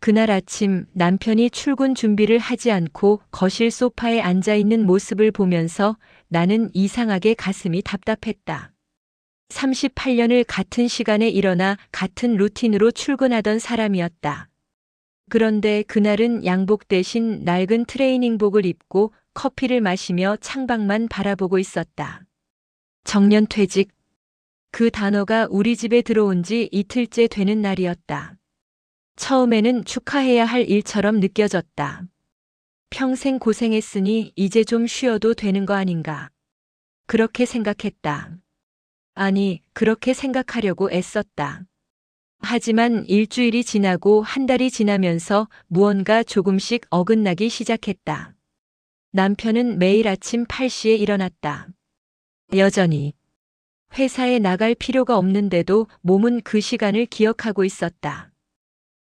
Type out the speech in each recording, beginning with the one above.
그날 아침 남편이 출근 준비를 하지 않고 거실 소파에 앉아 있는 모습을 보면서 나는 이상하게 가슴이 답답했다. 38년을 같은 시간에 일어나 같은 루틴으로 출근하던 사람이었다. 그런데 그날은 양복 대신 낡은 트레이닝복을 입고 커피를 마시며 창밖만 바라보고 있었다. 정년퇴직. 그 단어가 우리 집에 들어온 지 이틀째 되는 날이었다. 처음에는 축하해야 할 일처럼 느껴졌다. 평생 고생했으니 이제 좀 쉬어도 되는 거 아닌가. 그렇게 생각했다. 아니, 그렇게 생각하려고 애썼다. 하지만 일주일이 지나고 한 달이 지나면서 무언가 조금씩 어긋나기 시작했다. 남편은 매일 아침 8시에 일어났다. 여전히. 회사에 나갈 필요가 없는데도 몸은 그 시간을 기억하고 있었다.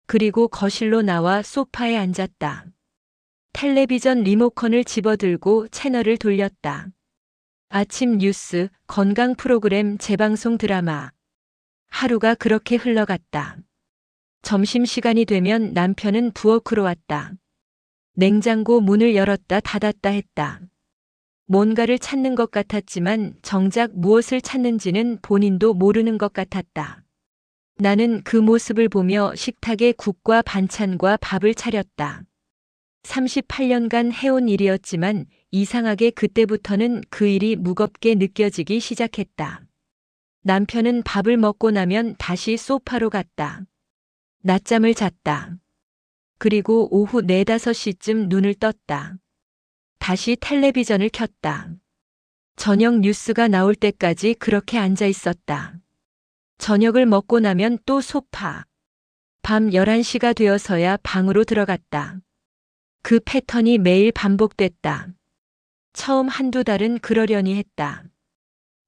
그리고 거실로 나와 소파에 앉았다. 텔레비전 리모컨을 집어들고 채널을 돌렸다. 아침 뉴스, 건강 프로그램, 재방송 드라마. 하루가 그렇게 흘러갔다. 점심시간이 되면 남편은 부엌으로 왔다. 냉장고 문을 열었다 닫았다 했다. 뭔가를 찾는 것 같았지만 정작 무엇을 찾는지는 본인도 모르는 것 같았다. 나는 그 모습을 보며 식탁에 국과 반찬과 밥을 차렸다. 38년간 해온 일이었지만 이상하게 그때부터는 그 일이 무겁게 느껴지기 시작했다. 남편은 밥을 먹고 나면 다시 소파로 갔다. 낮잠을 잤다. 그리고 오후 4, 5시쯤 눈을 떴다. 다시 텔레비전을 켰다. 저녁 뉴스가 나올 때까지 그렇게 앉아 있었다. 저녁을 먹고 나면 또 소파. 밤 11시가 되어서야 방으로 들어갔다. 그 패턴이 매일 반복됐다. 처음 한두 달은 그러려니 했다.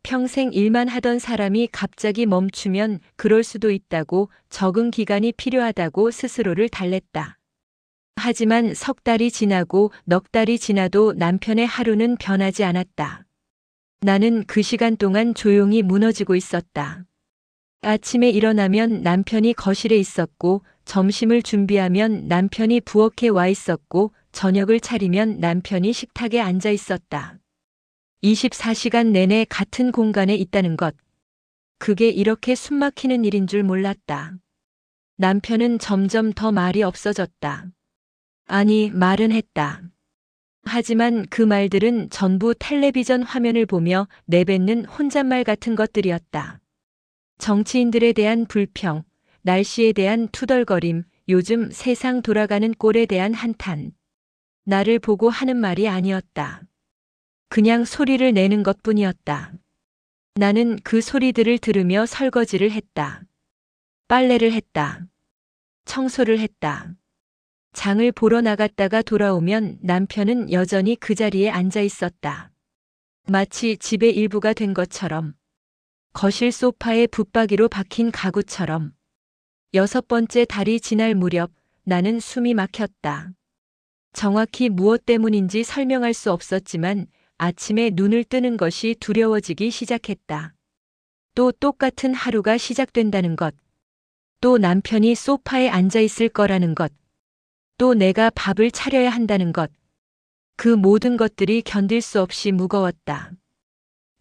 평생 일만 하던 사람이 갑자기 멈추면 그럴 수도 있다고 적응 기간이 필요하다고 스스로를 달랬다. 하지만 석 달이 지나고 넉 달이 지나도 남편의 하루는 변하지 않았다. 나는 그 시간 동안 조용히 무너지고 있었다. 아침에 일어나면 남편이 거실에 있었고, 점심을 준비하면 남편이 부엌에 와 있었고, 저녁을 차리면 남편이 식탁에 앉아 있었다. 24시간 내내 같은 공간에 있다는 것. 그게 이렇게 숨막히는 일인 줄 몰랐다. 남편은 점점 더 말이 없어졌다. 아니, 말은 했다. 하지만 그 말들은 전부 텔레비전 화면을 보며 내뱉는 혼잣말 같은 것들이었다. 정치인들에 대한 불평, 날씨에 대한 투덜거림, 요즘 세상 돌아가는 꼴에 대한 한탄. 나를 보고 하는 말이 아니었다. 그냥 소리를 내는 것뿐이었다. 나는 그 소리들을 들으며 설거지를 했다. 빨래를 했다. 청소를 했다. 장을 보러 나갔다가 돌아오면 남편은 여전히 그 자리에 앉아 있었다. 마치 집의 일부가 된 것처럼. 거실 소파에 붙박이로 박힌 가구처럼. 6번째 달이 지날 무렵 나는 숨이 막혔다. 정확히 무엇 때문인지 설명할 수 없었지만 아침에 눈을 뜨는 것이 두려워지기 시작했다. 또 똑같은 하루가 시작된다는 것. 또 남편이 소파에 앉아 있을 거라는 것. 또 내가 밥을 차려야 한다는 것. 그 모든 것들이 견딜 수 없이 무거웠다.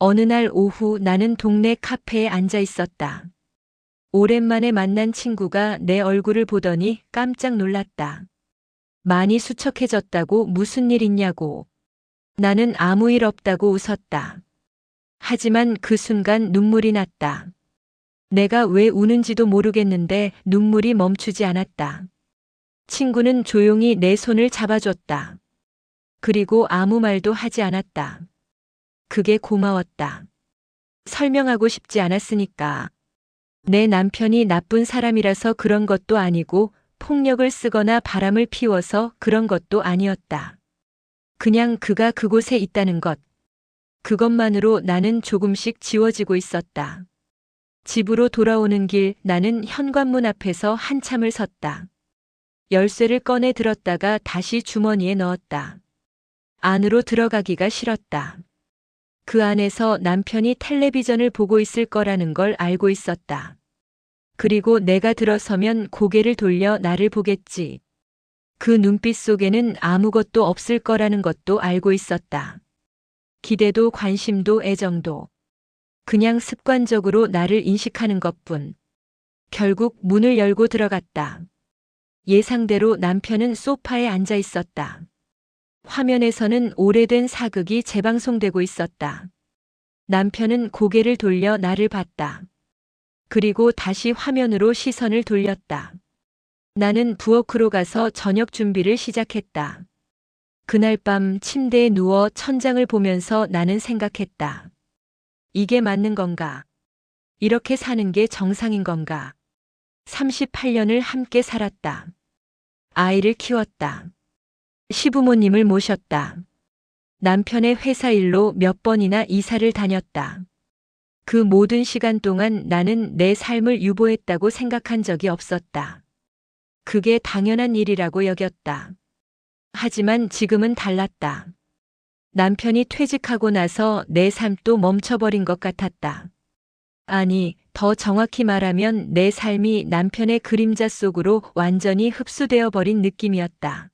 어느 날 오후 나는 동네 카페에 앉아 있었다. 오랜만에 만난 친구가 내 얼굴을 보더니 깜짝 놀랐다. 많이 수척해졌다고 무슨 일 있냐고. 나는 아무 일 없다고 웃었다. 하지만 그 순간 눈물이 났다. 내가 왜 우는지도 모르겠는데 눈물이 멈추지 않았다. 친구는 조용히 내 손을 잡아줬다. 그리고 아무 말도 하지 않았다. 그게 고마웠다. 설명하고 싶지 않았으니까. 내 남편이 나쁜 사람이라서 그런 것도 아니고 폭력을 쓰거나 바람을 피워서 그런 것도 아니었다. 그냥 그가 그곳에 있다는 것. 그것만으로 나는 조금씩 지워지고 있었다. 집으로 돌아오는 길 나는 현관문 앞에서 한참을 섰다. 열쇠를 꺼내 들었다가 다시 주머니에 넣었다. 안으로 들어가기가 싫었다. 그 안에서 남편이 텔레비전을 보고 있을 거라는 걸 알고 있었다. 그리고 내가 들어서면 고개를 돌려 나를 보겠지. 그 눈빛 속에는 아무것도 없을 거라는 것도 알고 있었다. 기대도 관심도 애정도. 그냥 습관적으로 나를 인식하는 것뿐. 결국 문을 열고 들어갔다. 예상대로 남편은 소파에 앉아 있었다. 화면에서는 오래된 사극이 재방송되고 있었다. 남편은 고개를 돌려 나를 봤다. 그리고 다시 화면으로 시선을 돌렸다. 나는 부엌으로 가서 저녁 준비를 시작했다. 그날 밤 침대에 누워 천장을 보면서 나는 생각했다. 이게 맞는 건가? 이렇게 사는 게 정상인 건가? 38년을 함께 살았다. 아이를 키웠다. 시부모님을 모셨다. 남편의 회사 일로 몇 번이나 이사를 다녔다. 그 모든 시간 동안 나는 내 삶을 유보했다고 생각한 적이 없었다. 그게 당연한 일이라고 여겼다. 하지만 지금은 달랐다. 남편이 퇴직하고 나서 내 삶도 멈춰버린 것 같았다. 아니, 더 정확히 말하면 내 삶이 남편의 그림자 속으로 완전히 흡수되어 버린 느낌이었다.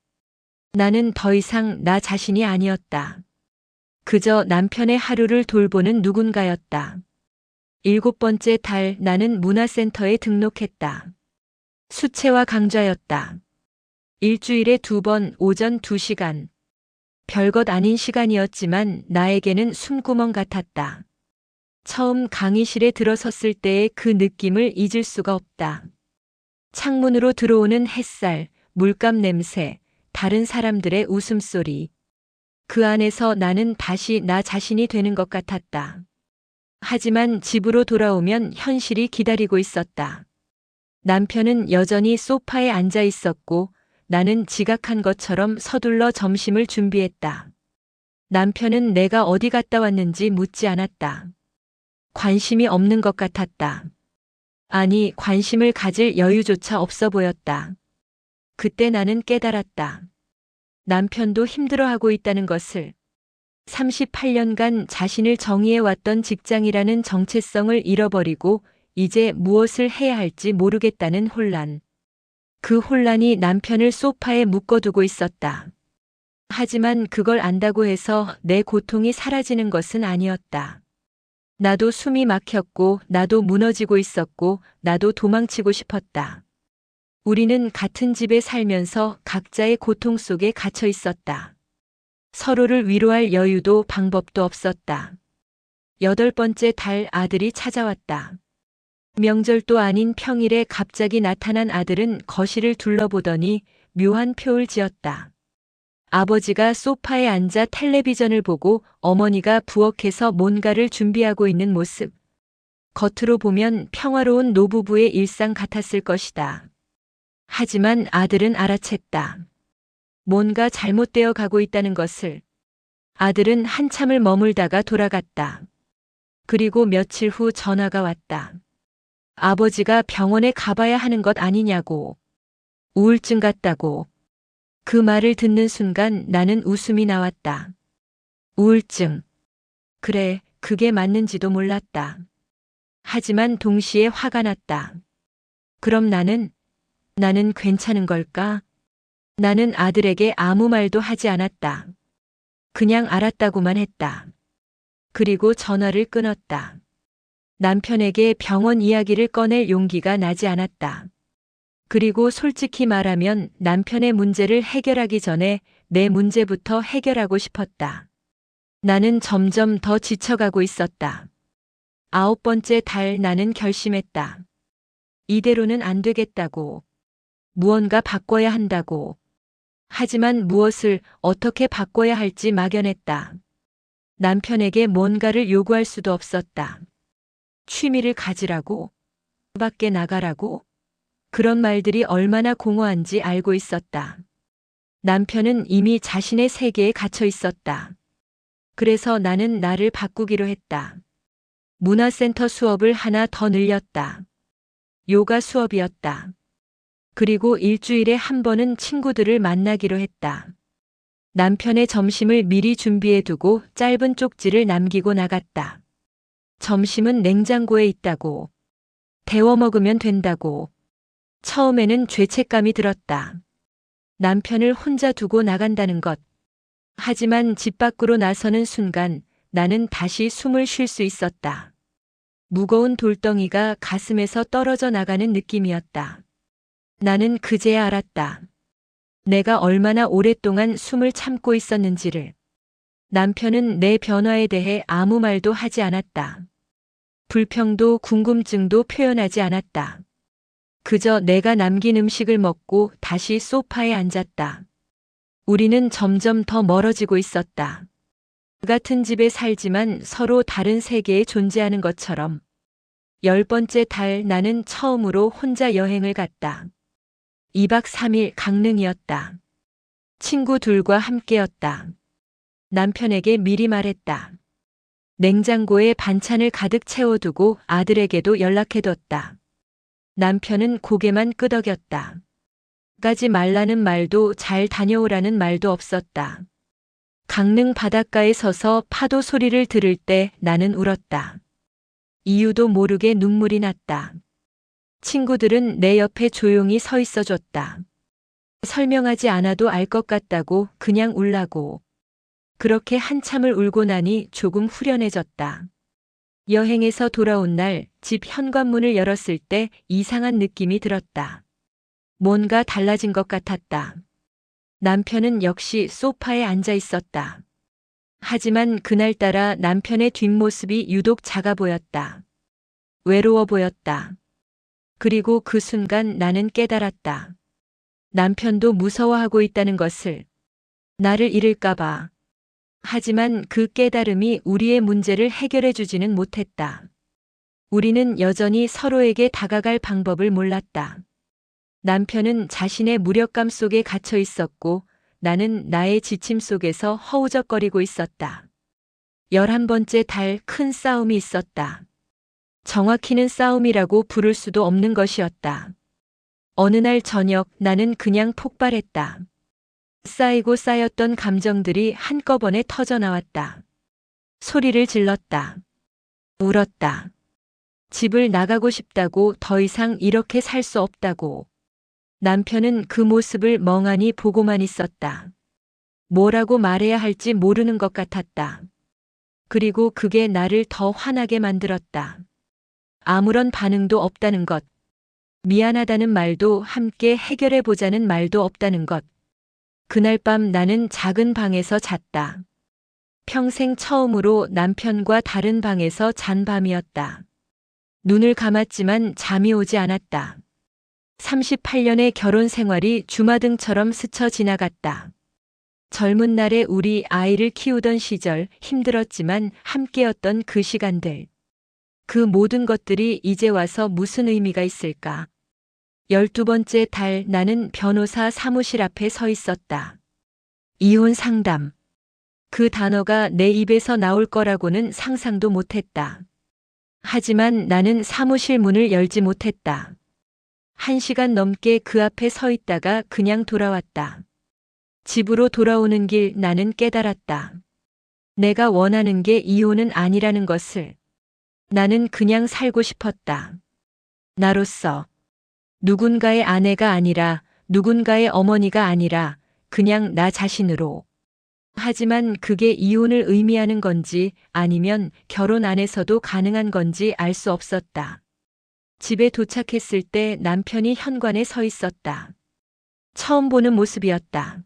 나는 더 이상 나 자신이 아니었다. 그저 남편의 하루를 돌보는 누군가였다. 7번째 달 나는 문화센터에 등록했다. 수채화 강좌였다. 일주일에 2번 오전 2시간. 별것 아닌 시간이었지만 나에게는 숨구멍 같았다. 처음 강의실에 들어섰을 때의 그 느낌을 잊을 수가 없다. 창문으로 들어오는 햇살, 물감 냄새, 다른 사람들의 웃음소리. 그 안에서 나는 다시 나 자신이 되는 것 같았다. 하지만 집으로 돌아오면 현실이 기다리고 있었다. 남편은 여전히 소파에 앉아 있었고 나는 지각한 것처럼 서둘러 점심을 준비했다. 남편은 내가 어디 갔다 왔는지 묻지 않았다. 관심이 없는 것 같았다. 아니, 관심을 가질 여유조차 없어 보였다. 그때 나는 깨달았다. 남편도 힘들어하고 있다는 것을. 38년간 자신을 정의해왔던 직장이라는 정체성을 잃어버리고 이제 무엇을 해야 할지 모르겠다는 혼란. 그 혼란이 남편을 소파에 묶어두고 있었다. 하지만 그걸 안다고 해서 내 고통이 사라지는 것은 아니었다. 나도 숨이 막혔고 나도 무너지고 있었고 나도 도망치고 싶었다. 우리는 같은 집에 살면서 각자의 고통 속에 갇혀 있었다. 서로를 위로할 여유도 방법도 없었다. 8번째 달 아들이 찾아왔다. 명절도 아닌 평일에 갑자기 나타난 아들은 거실을 둘러보더니 묘한 표를 지었다. 아버지가 소파에 앉아 텔레비전을 보고 어머니가 부엌에서 뭔가를 준비하고 있는 모습. 겉으로 보면 평화로운 노부부의 일상 같았을 것이다. 하지만 아들은 알아챘다. 뭔가 잘못되어 가고 있다는 것을. 아들은 한참을 머물다가 돌아갔다. 그리고 며칠 후 전화가 왔다. 아버지가 병원에 가봐야 하는 것 아니냐고. 우울증 같다고. 그 말을 듣는 순간 나는 웃음이 나왔다. 우울증. 그래, 그게 맞는지도 몰랐다. 하지만 동시에 화가 났다. 그럼 나는 괜찮은 걸까? 나는 아들에게 아무 말도 하지 않았다. 그냥 알았다고만 했다. 그리고 전화를 끊었다. 남편에게 병원 이야기를 꺼낼 용기가 나지 않았다. 그리고 솔직히 말하면 남편의 문제를 해결하기 전에 내 문제부터 해결하고 싶었다. 나는 점점 더 지쳐가고 있었다. 9번째 달 나는 결심했다. 이대로는 안 되겠다고. 무언가 바꿔야 한다고. 하지만 무엇을 어떻게 바꿔야 할지 막연했다. 남편에게 뭔가를 요구할 수도 없었다. 취미를 가지라고, 밖에 나가라고. 그런 말들이 얼마나 공허한지 알고 있었다. 남편은 이미 자신의 세계에 갇혀 있었다. 그래서 나는 나를 바꾸기로 했다. 문화센터 수업을 하나 더 늘렸다. 요가 수업이었다. 그리고 일주일에 한 번은 친구들을 만나기로 했다. 남편의 점심을 미리 준비해두고 짧은 쪽지를 남기고 나갔다. 점심은 냉장고에 있다고. 데워 먹으면 된다고. 처음에는 죄책감이 들었다. 남편을 혼자 두고 나간다는 것. 하지만 집 밖으로 나서는 순간 나는 다시 숨을 쉴 수 있었다. 무거운 돌덩이가 가슴에서 떨어져 나가는 느낌이었다. 나는 그제야 알았다. 내가 얼마나 오랫동안 숨을 참고 있었는지를. 남편은 내 변화에 대해 아무 말도 하지 않았다. 불평도 궁금증도 표현하지 않았다. 그저 내가 남긴 음식을 먹고 다시 소파에 앉았다. 우리는 점점 더 멀어지고 있었다. 같은 집에 살지만 서로 다른 세계에 존재하는 것처럼. 10번째 달 나는 처음으로 혼자 여행을 갔다. 2박 3일 강릉이었다. 친구들과 함께였다. 남편에게 미리 말했다. 냉장고에 반찬을 가득 채워두고 아들에게도 연락해뒀다. 남편은 고개만 끄덕였다. 가지 말라는 말도 잘 다녀오라는 말도 없었다. 강릉 바닷가에 서서 파도 소리를 들을 때 나는 울었다. 이유도 모르게 눈물이 났다. 친구들은 내 옆에 조용히 서 있어 줬다. 설명하지 않아도 알 것 같다고 그냥 울라고. 그렇게 한참을 울고 나니 조금 후련해졌다. 여행에서 돌아온 날 집 현관문을 열었을 때 이상한 느낌이 들었다. 뭔가 달라진 것 같았다. 남편은 역시 소파에 앉아 있었다. 하지만 그날따라 남편의 뒷모습이 유독 작아 보였다. 외로워 보였다. 그리고 그 순간 나는 깨달았다. 남편도 무서워하고 있다는 것을. 나를 잃을까봐. 하지만 그 깨달음이 우리의 문제를 해결해 주지는 못했다. 우리는 여전히 서로에게 다가갈 방법을 몰랐다. 남편은 자신의 무력감 속에 갇혀 있었고 나는 나의 지침 속에서 허우적거리고 있었다. 11번째 달 큰 싸움이 있었다. 정확히는 싸움이라고 부를 수도 없는 것이었다. 어느 날 저녁 나는 그냥 폭발했다. 쌓이고 쌓였던 감정들이 한꺼번에 터져 나왔다. 소리를 질렀다. 울었다. 집을 나가고 싶다고, 더 이상 이렇게 살 수 없다고. 남편은 그 모습을 멍하니 보고만 있었다. 뭐라고 말해야 할지 모르는 것 같았다. 그리고 그게 나를 더 화나게 만들었다. 아무런 반응도 없다는 것. 미안하다는 말도, 함께 해결해 보자는 말도 없다는 것. 그날 밤 나는 작은 방에서 잤다. 평생 처음으로 남편과 다른 방에서 잔 밤이었다. 눈을 감았지만 잠이 오지 않았다. 38년의 결혼 생활이 주마등처럼 스쳐 지나갔다. 젊은 날에 우리 아이를 키우던 시절, 힘들었지만 함께였던 그 시간들. 그 모든 것들이 이제 와서 무슨 의미가 있을까? 12번째 달 나는 변호사 사무실 앞에 서 있었다. 이혼 상담. 그 단어가 내 입에서 나올 거라고는 상상도 못했다. 하지만 나는 사무실 문을 열지 못했다. 1시간 넘게 그 앞에 서 있다가 그냥 돌아왔다. 집으로 돌아오는 길 나는 깨달았다. 내가 원하는 게 이혼은 아니라는 것을. 나는 그냥 살고 싶었다. 나로서. 누군가의 아내가 아니라, 누군가의 어머니가 아니라 그냥 나 자신으로. 하지만 그게 이혼을 의미하는 건지 아니면 결혼 안에서도 가능한 건지 알 수 없었다. 집에 도착했을 때 남편이 현관에 서 있었다. 처음 보는 모습이었다.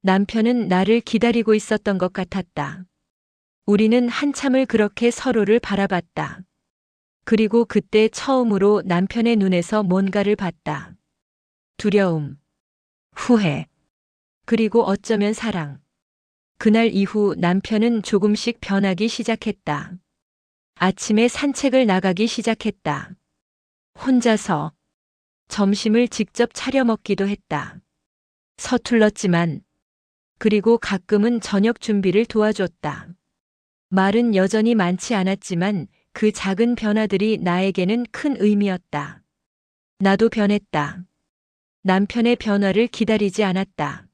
남편은 나를 기다리고 있었던 것 같았다. 우리는 한참을 그렇게 서로를 바라봤다. 그리고 그때 처음으로 남편의 눈에서 뭔가를 봤다. 두려움, 후회, 그리고 어쩌면 사랑. 그날 이후 남편은 조금씩 변하기 시작했다. 아침에 산책을 나가기 시작했다. 혼자서 점심을 직접 차려 먹기도 했다. 서툴렀지만, 그리고 가끔은 저녁 준비를 도와줬다. 말은 여전히 많지 않았지만 그 작은 변화들이 나에게는 큰 의미였다. 나도 변했다. 남편의 변화를 기다리지 않았다.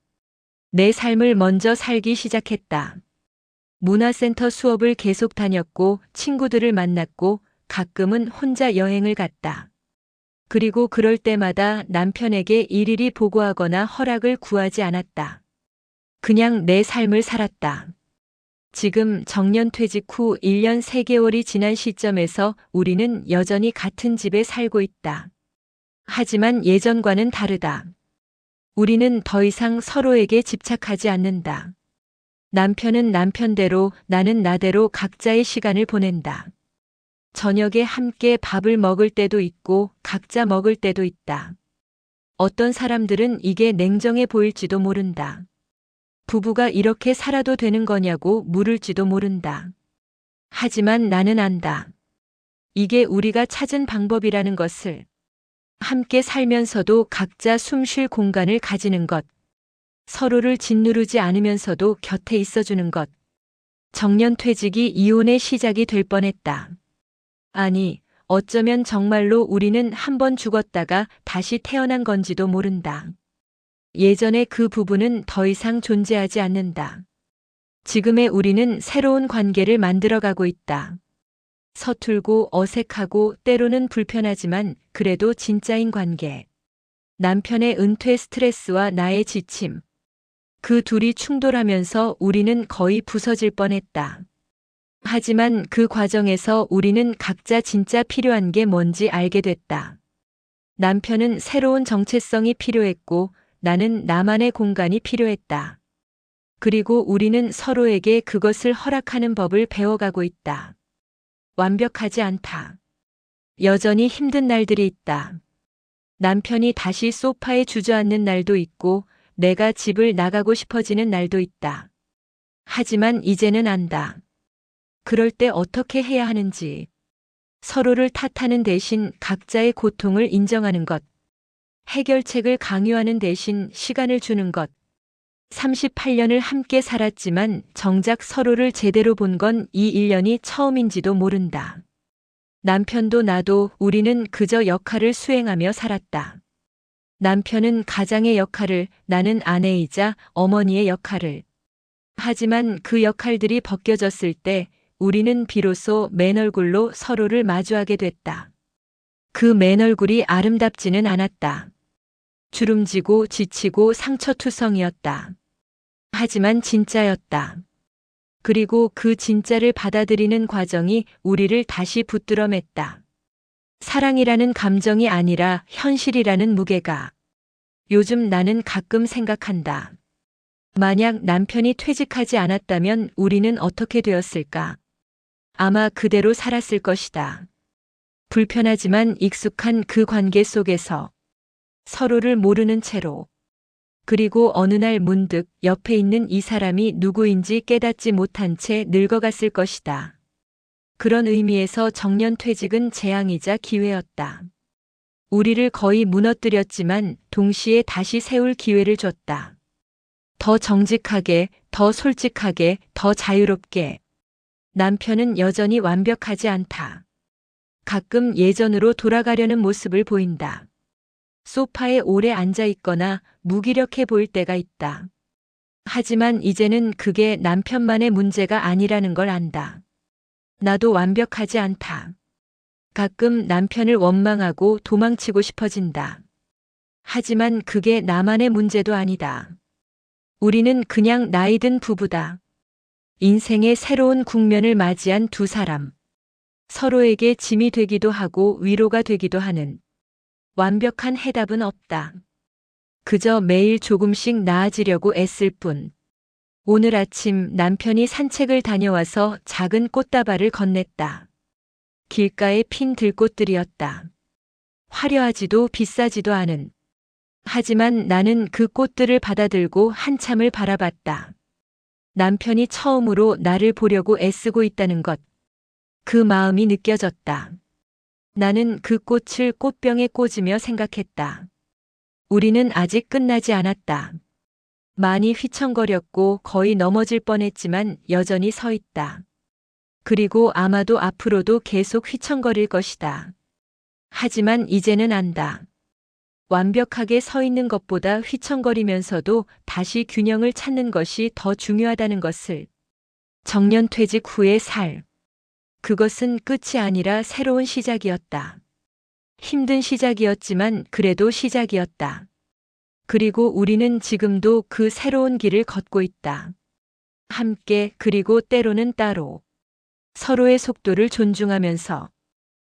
내 삶을 먼저 살기 시작했다. 문화센터 수업을 계속 다녔고 친구들을 만났고 가끔은 혼자 여행을 갔다. 그리고 그럴 때마다 남편에게 일일이 보고하거나 허락을 구하지 않았다. 그냥 내 삶을 살았다. 지금 정년퇴직 후 1년 3개월이 지난 시점에서 우리는 여전히 같은 집에 살고 있다. 하지만 예전과는 다르다. 우리는 더 이상 서로에게 집착하지 않는다. 남편은 남편대로, 나는 나대로 각자의 시간을 보낸다. 저녁에 함께 밥을 먹을 때도 있고 각자 먹을 때도 있다. 어떤 사람들은 이게 냉정해 보일지도 모른다. 부부가 이렇게 살아도 되는 거냐고 물을지도 모른다. 하지만 나는 안다. 이게 우리가 찾은 방법이라는 것을. 함께 살면서도 각자 숨 쉴 공간을 가지는 것. 서로를 짓누르지 않으면서도 곁에 있어주는 것. 정년퇴직이 이혼의 시작이 될 뻔했다. 아니, 어쩌면 정말로 우리는 한 번 죽었다가 다시 태어난 건지도 모른다. 예전에 그 부부는 더 이상 존재하지 않는다. 지금의 우리는 새로운 관계를 만들어가고 있다. 서툴고 어색하고 때로는 불편하지만 그래도 진짜인 관계. 남편의 은퇴 스트레스와 나의 지침. 그 둘이 충돌하면서 우리는 거의 부서질 뻔했다. 하지만 그 과정에서 우리는 각자 진짜 필요한 게 뭔지 알게 됐다. 남편은 새로운 정체성이 필요했고 나는 나만의 공간이 필요했다. 그리고 우리는 서로에게 그것을 허락하는 법을 배워가고 있다. 완벽하지 않다. 여전히 힘든 날들이 있다. 남편이 다시 소파에 주저앉는 날도 있고 내가 집을 나가고 싶어지는 날도 있다. 하지만 이제는 안다. 그럴 때 어떻게 해야 하는지. 서로를 탓하는 대신 각자의 고통을 인정하는 것. 해결책을 강요하는 대신 시간을 주는 것. 38년을 함께 살았지만 정작 서로를 제대로 본 건 이 1년이 처음인지도 모른다. 남편도 나도 우리는 그저 역할을 수행하며 살았다. 남편은 가장의 역할을, 나는 아내이자 어머니의 역할을. 하지만 그 역할들이 벗겨졌을 때 우리는 비로소 맨 얼굴로 서로를 마주하게 됐다. 그 맨 얼굴이 아름답지는 않았다. 주름지고 지치고 상처투성이었다. 하지만 진짜였다. 그리고 그 진짜를 받아들이는 과정이 우리를 다시 붙들어 맸다. 사랑이라는 감정이 아니라 현실이라는 무게가. 요즘 나는 가끔 생각한다. 만약 남편이 퇴직하지 않았다면 우리는 어떻게 되었을까? 아마 그대로 살았을 것이다. 불편하지만 익숙한 그 관계 속에서. 서로를 모르는 채로. 그리고 어느 날 문득 옆에 있는 이 사람이 누구인지 깨닫지 못한 채 늙어갔을 것이다. 그런 의미에서 정년퇴직은 재앙이자 기회였다. 우리를 거의 무너뜨렸지만 동시에 다시 세울 기회를 줬다. 더 정직하게, 더 솔직하게, 더 자유롭게. 남편은 여전히 완벽하지 않다. 가끔 예전으로 돌아가려는 모습을 보인다. 소파에 오래 앉아 있거나 무기력해 보일 때가 있다. 하지만 이제는 그게 남편만의 문제가 아니라는 걸 안다. 나도 완벽하지 않다. 가끔 남편을 원망하고 도망치고 싶어진다. 하지만 그게 나만의 문제도 아니다. 우리는 그냥 나이 든 부부다. 인생의 새로운 국면을 맞이한 두 사람. 서로에게 짐이 되기도 하고 위로가 되기도 하는. 완벽한 해답은 없다. 그저 매일 조금씩 나아지려고 애쓸 뿐. 오늘 아침 남편이 산책을 다녀와서 작은 꽃다발을 건넸다. 길가에 핀 들꽃들이었다. 화려하지도 비싸지도 않은. 하지만 나는 그 꽃들을 받아들고 한참을 바라봤다. 남편이 처음으로 나를 보려고 애쓰고 있다는 것. 그 마음이 느껴졌다. 나는 그 꽃을 꽃병에 꽂으며 생각했다. 우리는 아직 끝나지 않았다. 많이 휘청거렸고 거의 넘어질 뻔했지만 여전히 서 있다. 그리고 아마도 앞으로도 계속 휘청거릴 것이다. 하지만 이제는 안다. 완벽하게 서 있는 것보다 휘청거리면서도 다시 균형을 찾는 것이 더 중요하다는 것을. 정년퇴직 후의 살. 그것은 끝이 아니라 새로운 시작이었다. 힘든 시작이었지만 그래도 시작이었다. 그리고 우리는 지금도 그 새로운 길을 걷고 있다. 함께, 그리고 때로는 따로. 서로의 속도를 존중하면서.